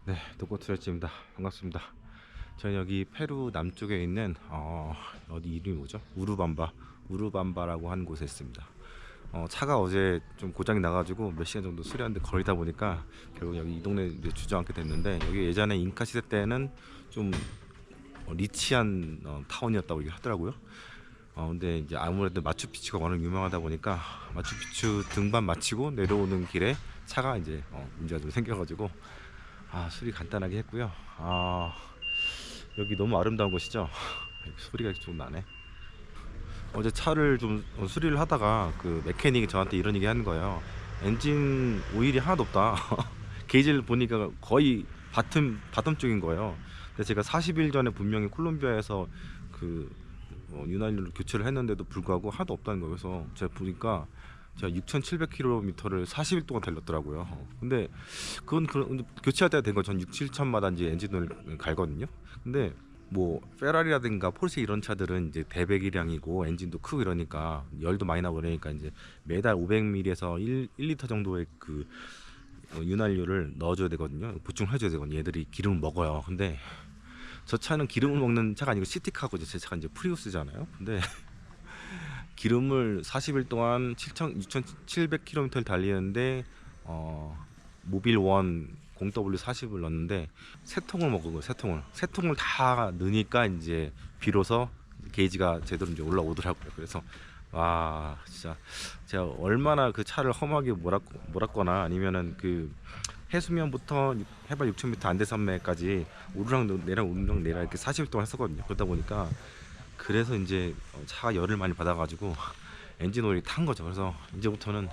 네, 독고트레츠입니다. 반갑습니다. 저는 여기 페루 남쪽에 있는 어디 이름이 뭐죠? 우르밤바라고 하는 곳에 있습니다. 차가 어제 좀 고장이 나가지고 몇 시간 정도 수리하는데 걸리다 보니까 결국 여기 이 동네 이제 주저앉게 됐는데, 여기 예전에 잉카 시대 때는 좀 리치한 타운이었다고 얘기 하더라고요. 근데 이제 아무래도 마추픽추가 워낙 유명하다 보니까 마추픽추 등반 마치고 내려오는 길에 차가 이제 문제가 좀 생겨가지고 수리 간단하게 했고요. 여기 너무 아름다운 곳이죠. 소리가 좀 나네. 어제 차를 좀 수리를 하다가 그 메케닉이 저한테 이런 얘기 하는 거예요. 엔진 오일이 하나도 없다. 게이지를 보니까 거의 바텀 쪽인 거예요. 근데 제가 40일 전에 분명히 콜롬비아에서 그 윤활유를 교체를 했는데도 불구하고 하나도 없다는 거예요. 그래서 제가 보니까 제가 6,700km를 40일 동안 달렸더라고요. 근데 그건 교체할 때가 된 거 전 6, 7천마다 이제 엔진을 갈거든요. 근데 뭐 페라리라든가 포르쉐 이런 차들은 이제 대배기량이고 엔진도 크고 이러니까 열도 많이 나고 그러니까 이제 매달 500ml에서 1리터 정도의 그 윤활유를 넣어줘야 되거든요. 보충을 해줘야 되거든요. 얘들이 기름을 먹어요. 근데 저 차는 기름을 먹는 차가 아니고 시티카고 제 차가 이제 프리우스잖아요. 근데 기름을 40일 동안 6,700km를 달리는데 모빌 원 0W40을 넣었는데 세 통을 먹은 거예요. 세 통을 다 넣으니까 이제 비로소 게이지가 제대로 이제 올라오더라고요. 그래서 와 진짜 제가 얼마나 그 차를 험하게 몰았거나 아니면은 그 해수면부터 해발 6,000m 안돼 산맥까지 오르락 내리락 이렇게 40일 동안 했었거든요. 그러다 보니까 그래서 이제 차가 열을 많이 받아가지고 엔진 오일이 탄 거죠. 그래서 이제부터는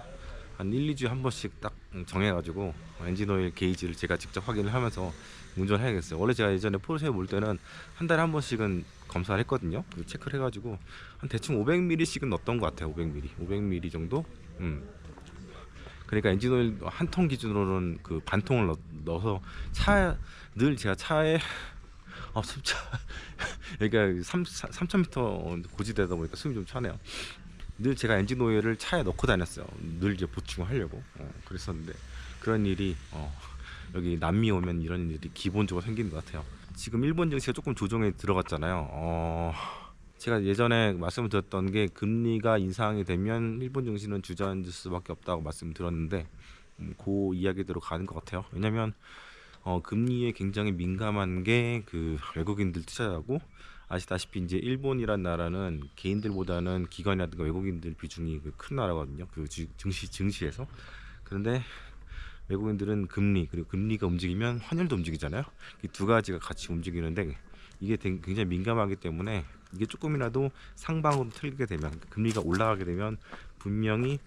한 1, 2주에 한 번씩 딱 정해가지고 엔진 오일 게이지를 제가 직접 확인을 하면서 운전을 해야겠어요. 원래 제가 예전에 포르쉐 몰 때는 한 달에 한 번씩은 검사를 했거든요. 그 체크를 해가지고 한 대충 500ml씩은 넣었던 것 같아요. 500ml 정도. 그러니까 엔진 오일 한 통 기준으로는 그 반 통을 넣어서 늘 제가 차에 숨차 그러니까 3,000m 고지대다 보니까 숨이 좀 차네요. 늘 제가 엔진 오일을 차에 넣고 다녔어요. 늘 이제 보충을 하려고 그랬었는데 그런 일이 여기 남미 오면 이런 일이 기본적으로 생기는 것 같아요. 지금 일본 증시가 조금 조정에 들어갔잖아요. 제가 예전에 말씀을 드렸던 게 금리가 인상이 되면 일본 증시는 주저앉을 수밖에 없다고 말씀드렸는데 그 이야기대로 가는 것 같아요. 왜냐면 금리에 굉장히 민감한 게 그 외국인들 투자자고, 아시다시피 이제 일본이란 나라는 개인들보다는 기관이라든가 외국인들 비중이 큰 나라거든요. 그 증시에서. 그런데 외국인들은 금리, 그리고 금리가 움직이면 환율도 움직이잖아요. 이 두 가지가 같이 움직이는데 이게 굉장히 민감하기 때문에 이게 조금이라도 상방으로 틀리게 되면, 금리가 올라가게 되면 분명히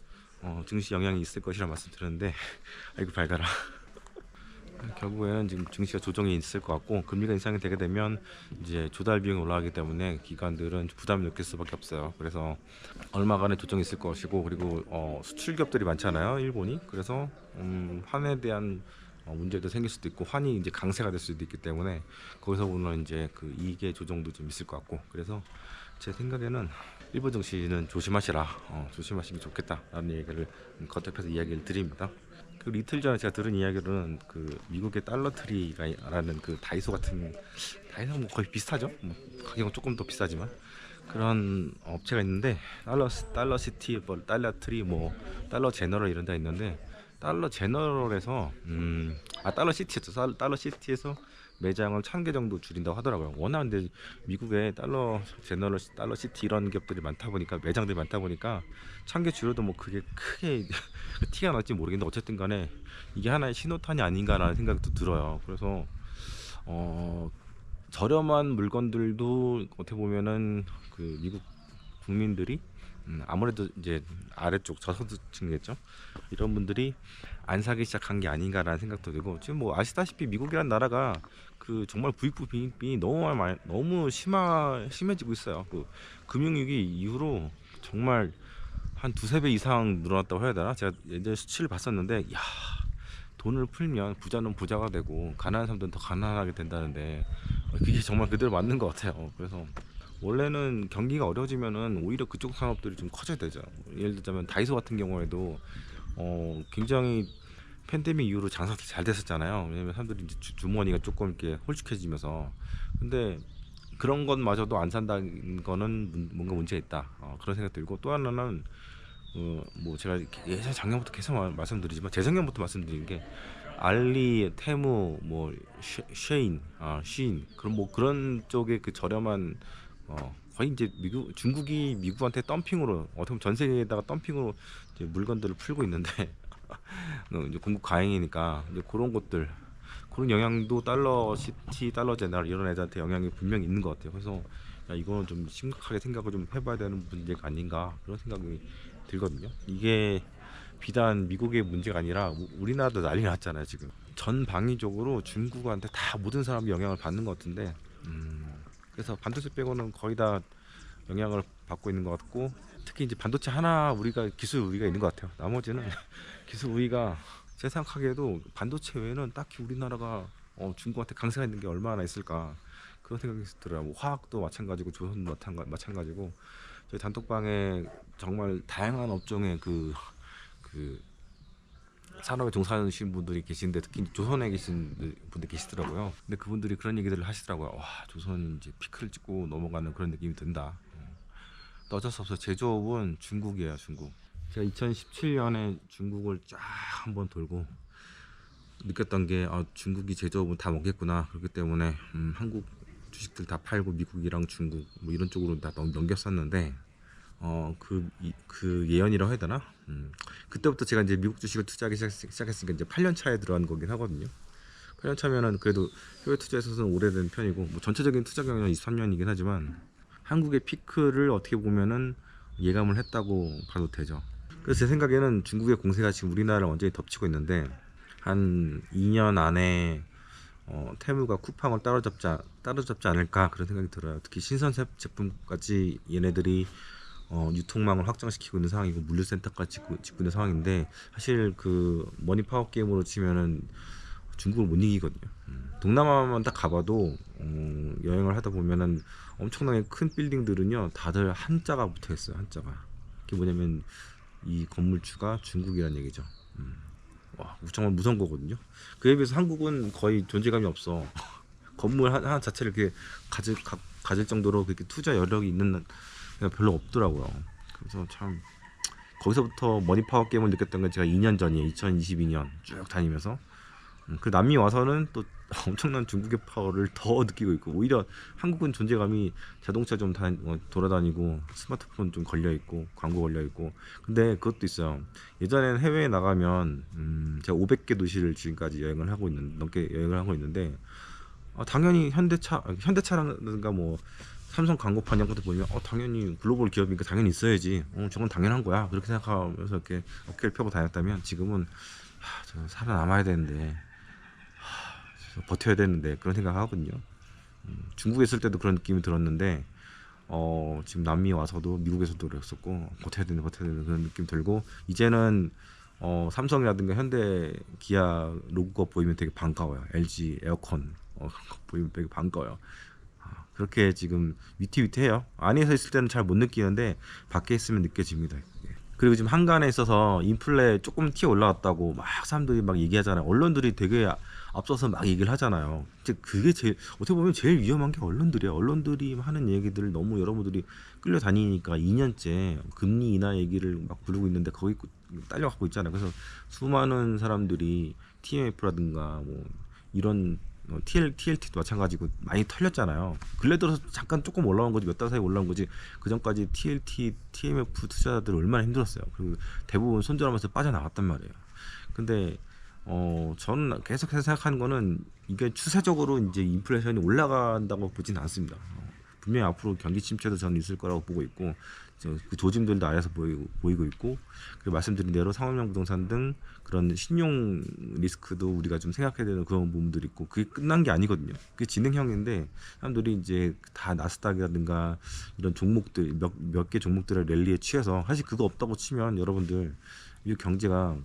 증시 영향이 있을 것이라 말씀드렸는데 아이고 밝아라. 결국에는 지금 증시가 조정이 있을 것 같고, 금리가 인상이 되게 되면 이제 조달 비용이 올라가기 때문에 기관들은 부담을 느낄 수밖에 없어요. 그래서 얼마간의 조정이 있을 것이고, 그리고 수출 기업들이 많잖아요, 일본이. 그래서 환에 대한 문제도 생길 수도 있고, 환이 이제 강세가 될 수도 있기 때문에 거기서 오는 이제 그 이익의 조정도 좀 있을 것 같고, 그래서 제 생각에는 일본 증시는 조심하시라, 조심하시면 좋겠다라는 얘기를 거듭해서 이야기를 드립니다. 그 이틀 전에 제가 들은 이야기로는 그 미국의 달러트리라는 그 다이소 같은, 다이소 뭐 거의 비슷하죠. 뭐 가격은 조금 더 비싸지만 그런 업체가 있는데, 달러시티, 뭐 달러트리, 뭐 달러 제너럴 이런 데 있는데, 달러 제너럴에서 달러시티였죠. 달러시티에서 매장을 1,000개 정도 줄인다고 하더라고요. 워낙 근데 미국에 달러 제너럴, 달러시티 이런 기업들이 많다 보니까, 매장들이 많다 보니까 1,000개 줄여도 뭐 그게 크게 티가 날지 모르겠는데, 어쨌든 간에 이게 하나의 신호탄이 아닌가라는 생각도 들어요. 그래서 저렴한 물건들도 어떻게 보면은 그 미국 국민들이 아무래도 이제 아래쪽 저소득층이겠죠. 이런 분들이 안 사기 시작한 게 아닌가라는 생각도 들고, 지금 뭐 아시다시피 미국이란 나라가 그 정말 부익부 빈익빈이 너무 심해지고 있어요. 그 금융위기 이후로 정말 한 두세 배 이상 늘어났다고 해야 되나? 제가 예전에 수치를 봤었는데, 야, 돈을 풀면 부자는 부자가 되고 가난한 사람들은 더 가난하게 된다는데 그게 정말 그대로 맞는 것 같아요. 그래서 원래는 경기가 어려워지면은 오히려 그쪽 산업들이 좀 커져야 되죠. 예를 들자면 다이소 같은 경우에도 굉장히 팬데믹 이후로 장사가 잘 됐었잖아요. 왜냐면 사람들이 이제 주머니가 조금 이렇게 홀쭉해지면서. 근데 그런 것마저도 안 산다는 거는 뭔가 문제가 있다. 그런 생각 들고, 또 하나는 뭐 제가 예전 작년부터 계속 말씀드리지만, 재작년부터 말씀드린 게 알리, 테무, 뭐 쉐인, 쉬인, 그런 뭐 그런 쪽의 그 저렴한, 거의 이제 중국이 미국한테 덤핑으로, 어떻게 보면 전 세계에다가 덤핑으로 이제 물건들을 풀고 있는데 이제 공급 과잉이니까 이제 그런 것들, 그런 영향도 달러 시티, 달러 제너럴 이런 애들한테 영향이 분명히 있는 것 같아요. 그래서 야, 이거는 좀 심각하게 생각을 좀 해봐야 되는 문제가 아닌가, 그런 생각이 들거든요. 이게 비단 미국의 문제가 아니라 우리나라도 난리 났잖아요. 지금 전방위적으로 중국한테 다 모든 사람이 영향을 받는 것 같은데, 그래서 반도체 빼고는 거의 다 영향을 받고 있는 것 같고, 특히 이제 반도체 하나 우리가 기술 우위가 있는 것 같아요. 나머지는 기술 우위가, 제 생각하기에도 반도체 외에는 딱히 우리나라가 중국한테 강세가 있는 게 얼마나 있을까, 그런 생각이 들어요. 뭐 화학도 마찬가지고, 조선도 마찬가지고, 저희 단톡방에 정말 다양한 업종의 그 산업에 종사하시는 분들이 계신데, 특히 조선에 계신 분들 계시더라고요. 근데 그분들이 그런 얘기들을 하시더라고요. 와, 조선이 이제 피크를 찍고 넘어가는 그런 느낌이 든다. 또 어쩔 수 없어. 제조업은 중국이에요, 중국. 제가 2017년에 중국을 쫙 한번 돌고 느꼈던 게, 중국이 제조업은 다 먹겠구나. 그렇기 때문에 한국 주식들 다 팔고 미국이랑 중국 뭐 이런 쪽으로 다 넘겼었는데, 그 예언이라고 해야 되나? 그때부터 제가 이제 미국 주식을 투자하기 시작했으니까 이제 8년 차에 들어간 거긴 하거든요. 8년 차면은 그래도 해외 투자에 있어서는 오래된 편이고, 뭐 전체적인 투자 경력은 23년이긴 하지만 한국의 피크를 어떻게 보면은 예감을 했다고 봐도 되죠. 그래서 제 생각에는 중국의 공세가 지금 우리나라를 완전히 덮치고 있는데, 한 2년 안에 테무가 쿠팡을 따라잡지 않을까, 그런 생각이 들어요. 특히 신선 제품까지 얘네들이 유통망을 확장시키고 있는 상황이고, 물류센터까지 짓고 있는 상황인데, 사실 그 머니 파워 게임으로 치면은 중국을 못 이기거든요. 동남아만 딱 가봐도 여행을 하다 보면은 엄청나게 큰 빌딩들은요 다들 한자가 붙어 있어요. 한자가. 그게 뭐냐면 이 건물주가 중국이라는 얘기죠. 와, 정말 무서운 거거든요. 그에 비해서 한국은 거의 존재감이 없어. 건물 하나 자체를 이렇게 가질 정도로 그렇게 투자 여력이 있는 데가 별로 없더라고요. 그래서 참, 거기서부터 머니파워 게임을 느꼈던 건 제가 2년 전이에요. 2022년 쭉 다니면서. 그 남미 와서는 또 엄청난 중국의 파워를 더 느끼고 있고, 오히려 한국은 존재감이, 자동차 좀 돌아다니고 스마트폰 좀 걸려있고 광고 걸려있고. 근데 그것도 있어요. 예전에는 해외에 나가면 제가 500개 도시를 지금까지 넘게 여행을 하고 있는데, 당연히 현대차라든가 뭐 삼성 광고판 이런 것도 보면 당연히 글로벌 기업이니까 당연히 있어야지, 저건 당연한 거야, 그렇게 생각하면서 이렇게 어깨를 펴고 다녔다면, 지금은 저 살아남아야 되는데, 버텨야 되는데, 그런 생각하거든요. 중국에 있을 때도 그런 느낌이 들었는데, 지금 남미 와서도, 미국에서도 그랬었고, 버텨야 되는 그런 느낌 들고, 이제는 삼성이라든가 현대, 기아 로고가 보이면 되게 반가워요. LG 에어컨 보이면 되게 반가워요. 그렇게 지금 위태위태해요. 안에서 있을 때는 잘 못 느끼는데 밖에 있으면 느껴집니다. 그리고 지금 한간에 있어서 인플레 조금 튀어 올라왔다고 막 사람들이 막 얘기하잖아요. 언론들이 되게 앞서서 막 얘기를 하잖아요. 이제 그게 제일, 어떻게 보면 제일 위험한 게 언론들이에요. 언론들이 하는 얘기들을 너무 여러분들이 끌려다니니까 2년째 금리 인하 얘기를 막 부르고 있는데 거기 딸려갖고 있잖아요. 그래서 수많은 사람들이 TMF라든가 뭐 이런 TLT도 마찬가지고 많이 털렸잖아요. 근래 들어서 잠깐 조금 올라온 거지, 몇 달 사이 올라온 거지. 그 전까지 TLT, TMF 투자자들 얼마나 힘들었어요. 그리고 대부분 손절하면서 빠져나갔단 말이에요. 근데 저는 계속해서 생각하는 거는, 이게 추세적으로 이제 인플레이션이 올라간다고 보진 않습니다. 분명히 앞으로 경기 침체도 저는 있을 거라고 보고 있고, 그 조짐들도 아래서 보이고 있고, 그리고 말씀드린 대로 상업용 부동산 등 그런 신용 리스크도 우리가 좀 생각해야 되는 그런 부분들이 있고, 그게 끝난 게 아니거든요. 그게 진행형인데, 사람들이 이제 다 나스닥이라든가 이런 종목들, 몇 개 종목들의 랠리에 취해서, 사실 그거 없다고 치면 여러분들 이 경제가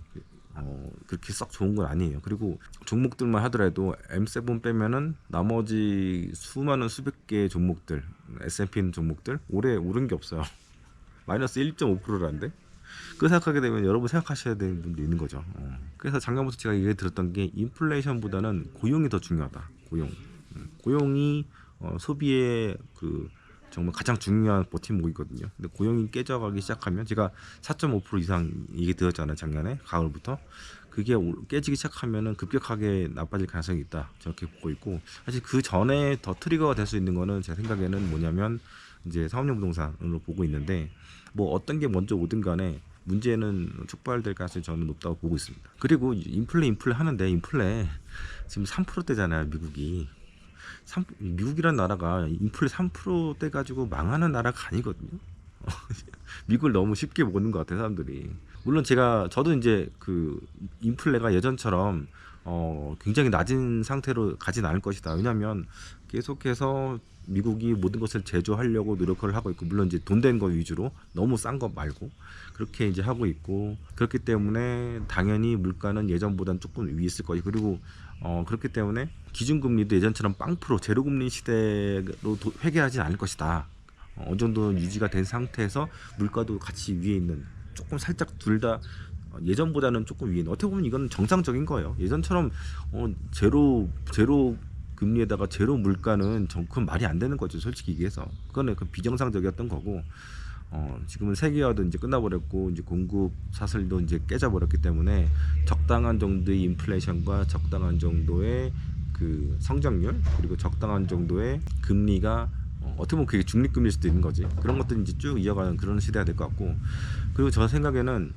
그렇게 썩 좋은 건 아니에요. 그리고 종목들만 하더라도 M7 빼면은 나머지 수많은 수백 개의 종목들, S&P 종목들 올해 오른 게 없어요. 마이너스 1.5%라는데. 그 생각하게 되면 여러분 생각하셔야 되는 분도 있는 거죠. 그래서 작년부터 제가 얘기 들었던 게 인플레이션보다는 고용이 더 중요하다. 고용이 소비의 그 정말 가장 중요한 버팀목이거든요. 근데 고용이 깨져가기 시작하면 제가 4.5% 이상 얘기 들었잖아요. 작년에 가을부터 그게 깨지기 시작하면은 급격하게 나빠질 가능성이 있다. 저렇게 보고 있고 사실 그 전에 더 트리거가 될 수 있는 거는 제 생각에는 뭐냐면 이제 상업용 부동산으로 보고 있는데 뭐 어떤 게 먼저 오든 간에 문제는 촉발될 가능성이 저는 높다고 보고 있습니다. 그리고 인플레 하는데 인플레 지금 3%대잖아요. 미국이라는 나라가 인플레 3%대 가지고 망하는 나라가 아니거든요. 미국을 너무 쉽게 보는 것 같아요, 사람들이. 물론 저도 이제 그 인플레가 예전처럼 굉장히 낮은 상태로 가진 않을 것이다. 왜냐하면 계속해서 미국이 모든 것을 제조하려고 노력을 하고 있고, 물론 이제 돈 된 거 위주로 너무 싼 거 말고 그렇게 이제 하고 있고, 그렇기 때문에 당연히 물가는 예전보다는 조금 위에 있을 거예요. 그리고 그렇기 때문에 기준금리도 예전처럼 빵프로 제로금리 시대로 회귀하지 않을 것이다. 어느 정도 유지가 된 상태에서 물가도 같이 위에 있는, 조금 살짝 둘 다 예전보다는 조금 위에 있는, 어떻게 보면 이건 정상적인 거예요. 예전처럼 제로 금리에다가 제로 물가는 그건 말이 안 되는 거죠. 솔직히 얘기해서 그거는 비정상적이었던 거고, 지금은 세계화도 이제 끝나버렸고 이제 공급 사슬도 이제 깨져버렸기 때문에 적당한 정도의 인플레이션과 적당한 정도의 그 성장률, 그리고 적당한 정도의 금리가 어떻게 보면 그게 중립금리일 수도 있는 거지. 그런 것들이 이제 쭉 이어가는 그런 시대가 될 것 같고, 그리고 저 생각에는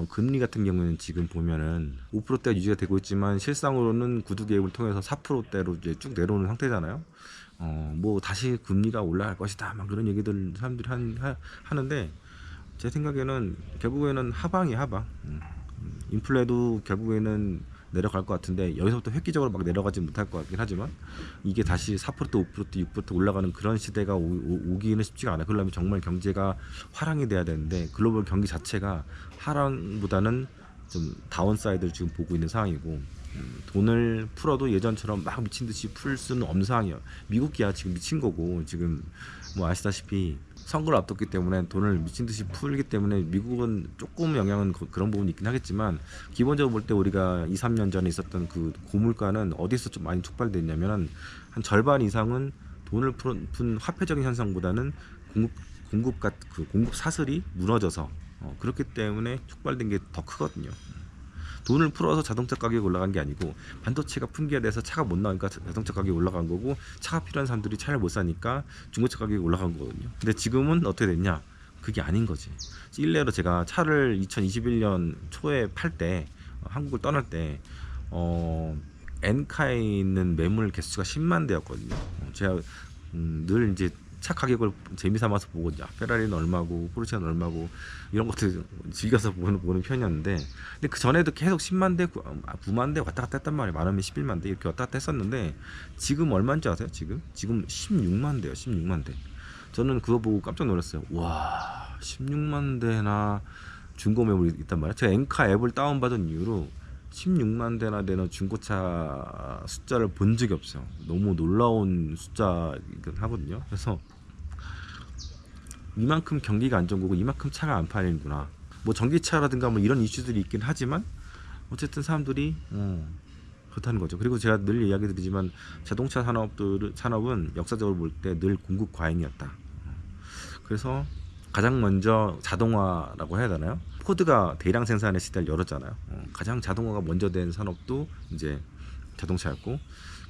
금리 같은 경우는 지금 보면은 5%대가 유지가 되고 있지만 실상으로는 구두 개입을 통해서 4%대로 이제 쭉 내려오는 상태잖아요. 뭐 다시 금리가 올라갈 것이다, 막 그런 얘기들 사람들이 하는데 제 생각에는 결국에는 하방. 인플레도 결국에는 내려갈 것 같은데 여기서부터 획기적으로 막 내려가지 못할 것 같긴 하지만 이게 다시 4%, 5%, 6% 올라가는 그런 시대가 오기는 쉽지가 않아요. 그러려면 정말 경제가 화랑이 돼야 되는데 글로벌 경기 자체가 하랑보다는 좀 다운사이드를 지금 보고 있는 상황이고, 돈을 풀어도 예전처럼 막 미친 듯이 풀 수는 없는 상황이에요. 미국이야 지금 미친 거고, 지금 뭐 아시다시피 선거를 앞뒀기 때문에 돈을 미친 듯이 풀기 때문에 미국은 조금 영향은 그런 부분이 있긴 하겠지만, 기본적으로 볼 때 우리가 2, 3년 전에 있었던 그 고물가는 어디서 좀 많이 촉발됐냐면은 한 절반 이상은 돈을 푼 화폐적인 현상보다는 공급 사슬이 무너져서 그렇기 때문에 촉발된 게 더 크거든요. 돈을 풀어서 자동차 가격이 올라간 게 아니고 반도체가 품귀화돼서 차가 못 나오니까 자동차 가격이 올라간 거고, 차가 필요한 사람들이 차를 못 사니까 중고차 가격이 올라간 거거든요. 근데 지금은 어떻게 됐냐? 그게 아닌 거지. 일례로 제가 차를 2021년 초에 팔 때, 한국을 떠날 때 엔카에 있는 매물 개수가 10만 대였거든요. 제가 늘 이제 차 가격을 재미삼아서 보고, 야, 페라리는 얼마고 포르쉐는 얼마고 이런 것들 즐겨서 보는 편이었는데, 근데 그 전에도 계속 10만 대, 9만 대 왔다 갔다 했단 말이에요. 많으면 11만 대 이렇게 왔다 갔다 했었는데 지금 얼마인지 아세요? 지금 16만 대요. 16만 대. 저는 그거 보고 깜짝 놀랐어요. 와, 16만 대나 중고 매물이 있단 말이에요. 제가 엔카 앱을 다운받은 이후로 16만 대나 되는 중고차 숫자를 본 적이 없어요. 너무 놀라운 숫자이긴 하거든요. 그래서 이만큼 경기가 안 좋은 거고 이만큼 차가 안 팔리는구나. 뭐 전기차라든가 뭐 이런 이슈들이 있긴 하지만 어쨌든 사람들이 그렇다는 거죠. 그리고 제가 늘 이야기 드리지만 자동차 산업은 역사적으로 볼 때 늘 공급 과잉이었다. 그래서 가장 먼저 자동화라고 해야 되나요? 포드가 대량 생산의 시대를 열었잖아요. 가장 자동화가 먼저 된 산업도 이제 자동차였고,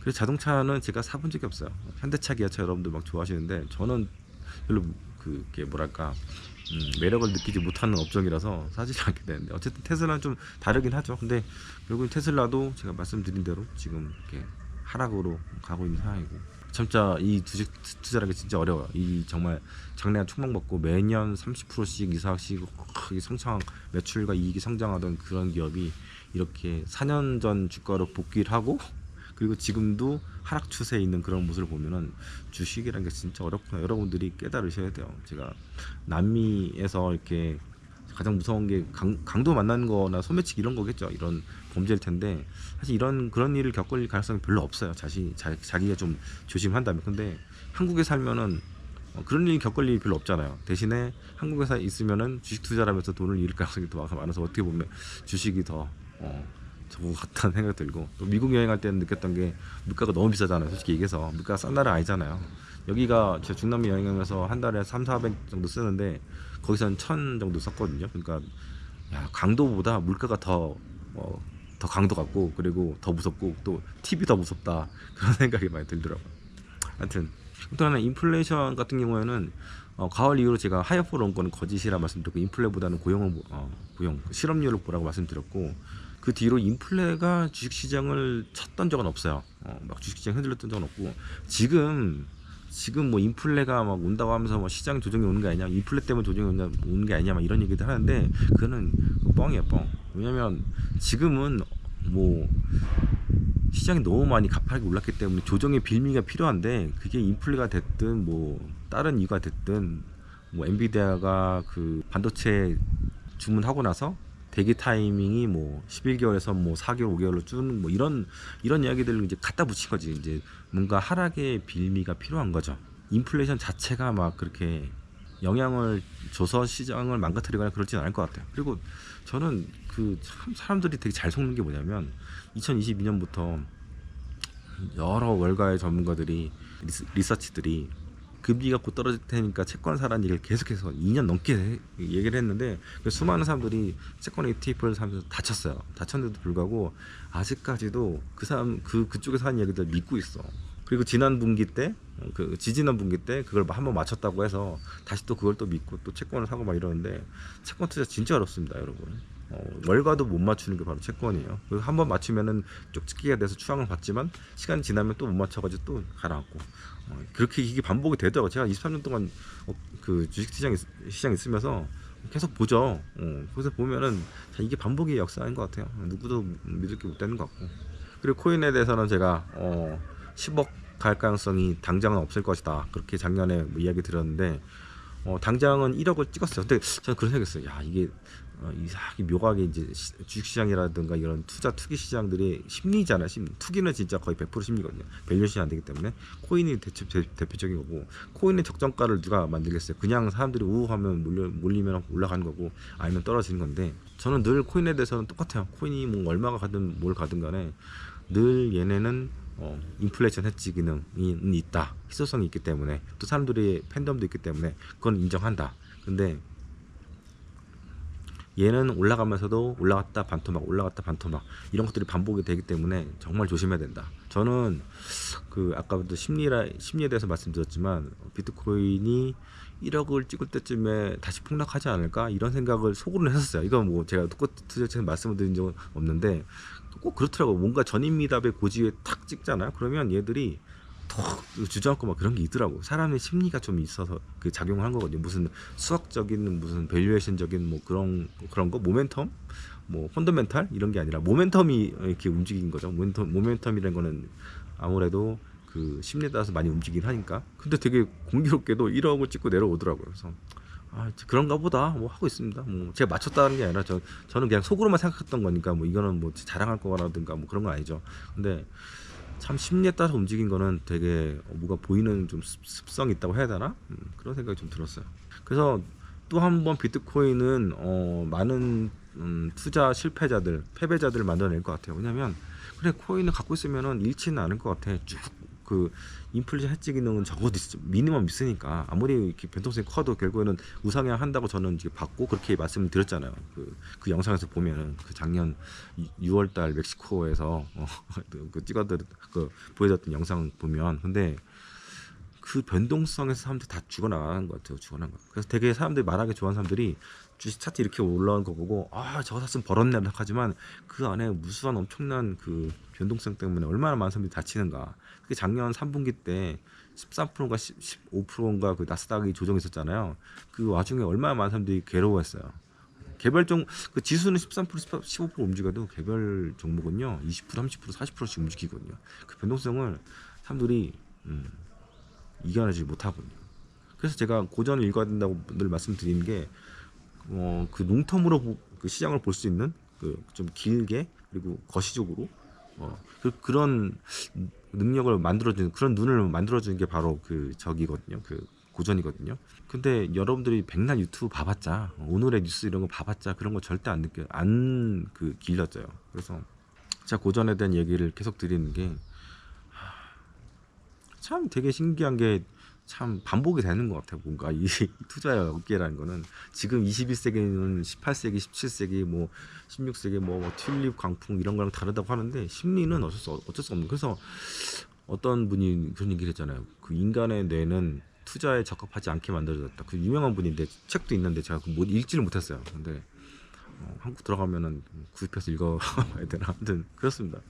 그래서 자동차는 제가 사본 적이 없어요. 현대차, 기아차 여러분들 막 좋아하시는데 저는 별로 그게 뭐랄까 매력을 느끼지 못하는 업종이라서 사지 않게 되는데, 어쨌든 테슬라는 좀 다르긴 하죠. 근데 결국 테슬라도 제가 말씀드린 대로 지금 이렇게 하락으로 가고 있는 상황이고, 진짜 이 주식 투자라는 게 진짜 어려워요. 이 정말 장래가 촉망받고 매년 30%씩 이상씩 성장, 매출과 이익이 성장하던 그런 기업이 이렇게 4년 전 주가로 복귀를 하고, 그리고 지금도 하락 추세에 있는 그런 모습을 보면은 주식이라는 게 진짜 어렵구나. 여러분들이 깨달으셔야 돼요. 제가 남미에서 이렇게 가장 무서운 게 강도 만나는 거나 소매치기 이런 거겠죠. 이런 범죄일 텐데 사실 그런 일을 겪을 가능성이 별로 없어요. 자기가 좀 조심한다면. 근데 한국에 살면은 그런 일 겪을 일이 별로 없잖아요. 대신에 한국에서 있으면은 주식 투자를 하면서 돈을 잃을 가능성이 더 많아서 어떻게 보면 주식이 더 좋은 것 같다는 생각이 들고, 또 미국 여행할 때는 느꼈던 게 물가가 너무 비싸잖아요. 솔직히 얘기해서 물가가 싼 나라 아니잖아요. 여기가 제가 중남미 여행하면서 한 달에 3,400 정도 쓰는데 거기서는 1,000 정도 썼거든요. 그러니까 야, 강도보다 물가가 더 강도 같고, 그리고 더 무섭고, 또 팁이 더 무섭다, 그런 생각이 많이 들더라고요. 하여튼 또 하나, 인플레이션 같은 경우에는 가을 이후로 제가 하이어포 온 거는 거짓이라 말씀드렸고, 인플레보다는 고용 실업률을 보라고 말씀드렸고, 그 뒤로 인플레가 주식시장을 쳤던 적은 없어요. 막 주식시장 흔들렸던 적은 없고, 지금 뭐 인플레가 막 온다고 하면서 뭐 시장 조정이 오는 게 아니냐, 인플레 때문에 조정이 오는 게 아니냐, 막 이런 얘기들 하는데 그거는 뻥이에요, 뻥. 왜냐면 지금은 뭐 시장이 너무 많이 가파르게 올랐기 때문에 조정의 빌미가 필요한데, 그게 인플레가 됐든 뭐 다른 이유가 됐든, 뭐 엔비디아가 그 반도체 주문하고 나서 대기 타이밍이 뭐 11개월에서 뭐 4개월, 5개월로 준 뭐 이런 이야기들을 이제 갖다 붙인 거지. 이제 뭔가 하락의 빌미가 필요한 거죠. 인플레이션 자체가 막 그렇게 영향을 줘서 시장을 망가뜨리거나 그러진 않을 것 같아요. 그리고 저는 그 참 사람들이 되게 잘 속는 게 뭐냐면, 2022년부터 여러 월가의 전문가들이, 리서치들이 금리가 곧 떨어질 테니까 채권 사라는 얘기를 계속해서 2년 넘게 얘기를 했는데, 수많은 사람들이 채권 ETF를 사면서 다쳤어요. 다쳤는데도 불구하고 아직까지도 그쪽에서 하는 얘기들 믿고 있어. 그리고 지난 분기 때, 지지난 분기 때 그걸 한번 맞췄다고 해서 다시 또 그걸 또 믿고 또 채권을 사고 막 이러는데, 채권 투자 진짜 어렵습니다, 여러분. 월가도 못 맞추는 게 바로 채권이에요. 한번 맞추면은 쪽집기가 돼서 추앙을 받지만, 시간이 지나면 또 못 맞춰가지고 또 가라앉고, 그렇게 이게 반복이 되더라고요. 제가 23년 동안 그 주식시장 있으면서 계속 보죠. 그래서 보면은 이게 반복의 역사인 것 같아요. 누구도 믿을 게 못 되는 것 같고. 그리고 코인에 대해서는 제가 10억 갈 가능성이 당장은 없을 것이다, 그렇게 작년에 뭐 이야기 들었는데, 당장은 1억을 찍었어요. 근데 저는 그런 생각했어요. 야, 이게 이상하게 묘하게 이제 주식시장이라든가 이런 투기 시장들이 심리잖아요. 투기는 진짜 거의 100% 심리거든요. 밸류에이션이 안 되기 때문에. 코인이 대표적인 거고, 코인의 적정가를 누가 만들겠어요? 그냥 사람들이 우우하면 몰리면 올라가는 거고, 아니면 떨어지는 건데, 저는 늘 코인에 대해서는 똑같아요. 코인이 뭐 얼마가 가든 뭘 가든 간에 늘 얘네는 인플레이션 해지 기능이 있다, 희소성이 있기 때문에, 또 사람들이 팬덤도 있기 때문에 그건 인정한다. 근데 얘는 올라가면서도 올라갔다 반토막, 올라갔다 반토막, 이런 것들이 반복이 되기 때문에 정말 조심해야 된다. 저는 그 아까부터 심리에 대해서 말씀드렸지만, 비트코인이 1억을 찍을 때쯤에 다시 폭락하지 않을까, 이런 생각을 속으로는 했었어요. 이건 뭐 제가 똑같이 말씀을 드린 적은 없는데 꼭 그렇더라고. 뭔가 전인미답의 고지에 탁 찍잖아요. 그러면 얘들이 턱 주저앉고 막 그런 게 있더라고. 사람의 심리가 좀 있어서 그 작용을 한 거거든요. 무슨 수학적인, 무슨 밸류에이션적인 뭐 그런 거, 모멘텀, 뭐 펀더멘탈 이런 게 아니라 모멘텀이 이렇게 움직인 거죠. 모멘텀이라는 거는 아무래도 그 심리에 따라서 많이 움직이긴 하니까. 근데 되게 공교롭게도 1억을 찍고 내려오더라고요. 그래서 그런가 보다 뭐 하고 있습니다. 뭐 제가 맞췄다는 게 아니라 저는 그냥 속으로만 생각했던 거니까, 뭐 이거는 뭐 자랑할 거라든가 뭐 그런 건 아니죠. 근데 참 심리에 따라서 움직인 거는 되게 뭐가 보이는 좀 습성이 있다고 해야 되나? 그런 생각이 좀 들었어요. 그래서 또 한 번 비트코인은 많은 투자 실패자들, 패배자들을 만들어낼 것 같아요. 왜냐면 그래, 코인을 갖고 있으면은 잃지는 않을 것 같아. 쭉 그 인플레이션 해지 기능은 적어도 미니멈 있으니까, 아무리 이렇게 변동성이 커도 결국에는 우상향 한다고 저는 이제 봤고, 그렇게 말씀을 드렸잖아요. 그 영상에서 보면은 그 작년 6월달 멕시코에서 보여줬던 영상 보면, 근데 그 변동성에서 사람들이 다 죽어나가는 것 같아요. 그래서 되게 사람들이 말하기 좋아하는 사람들이 주식 차트 이렇게 올라온 거 보고, 저거 샀으면 벌었네 하지만, 그 안에 무수한 엄청난 그 변동성 때문에 얼마나 많은 사람들이 다치는가. 그게 작년 3분기 때 13%인가 15%인가 그 나스닥이 조정했었잖아요. 그 와중에 얼마나 많은 사람들이 괴로워했어요. 그 지수는 13%, 15% 움직여도 개별 종목은요 20%, 30%, 40%씩 움직이거든요. 그 변동성을 사람들이 이겨내지 못하거든요. 그래서 제가 고전을 읽어야 된다고 늘 말씀드리는 게, 그 롱텀으로 그 시장을 볼 수 있는 그 좀 길게, 그리고 거시적으로 그런 능력을 만들어주는, 그런 눈을 만들어주는 게 바로 그 적이거든요. 그 고전이거든요. 근데 여러분들이 백날 유튜브 봐봤자 오늘의 뉴스 이런 거 봐봤자 그런 거 절대 안 길러져요. 그래서 제가 고전에 대한 얘기를 계속 드리는 게 참 되게 신기한 게 참 반복이 되는 것 같아요. 뭔가 이 투자의 업계라는 거는 지금 21세기는 18세기, 17세기, 뭐 16세기 뭐 튤립 광풍 이런 거랑 다르다고 하는데 심리는 어쩔 수 없는. 그래서 어떤 분이 그런 얘기를 했잖아요. 그 인간의 뇌는 투자에 적합하지 않게 만들어졌다. 그 유명한 분인데 책도 있는데 제가 못 읽지를 못했어요. 근데 한국 들어가면은 구입해서 읽어봐야 되나. 아무튼 그렇습니다.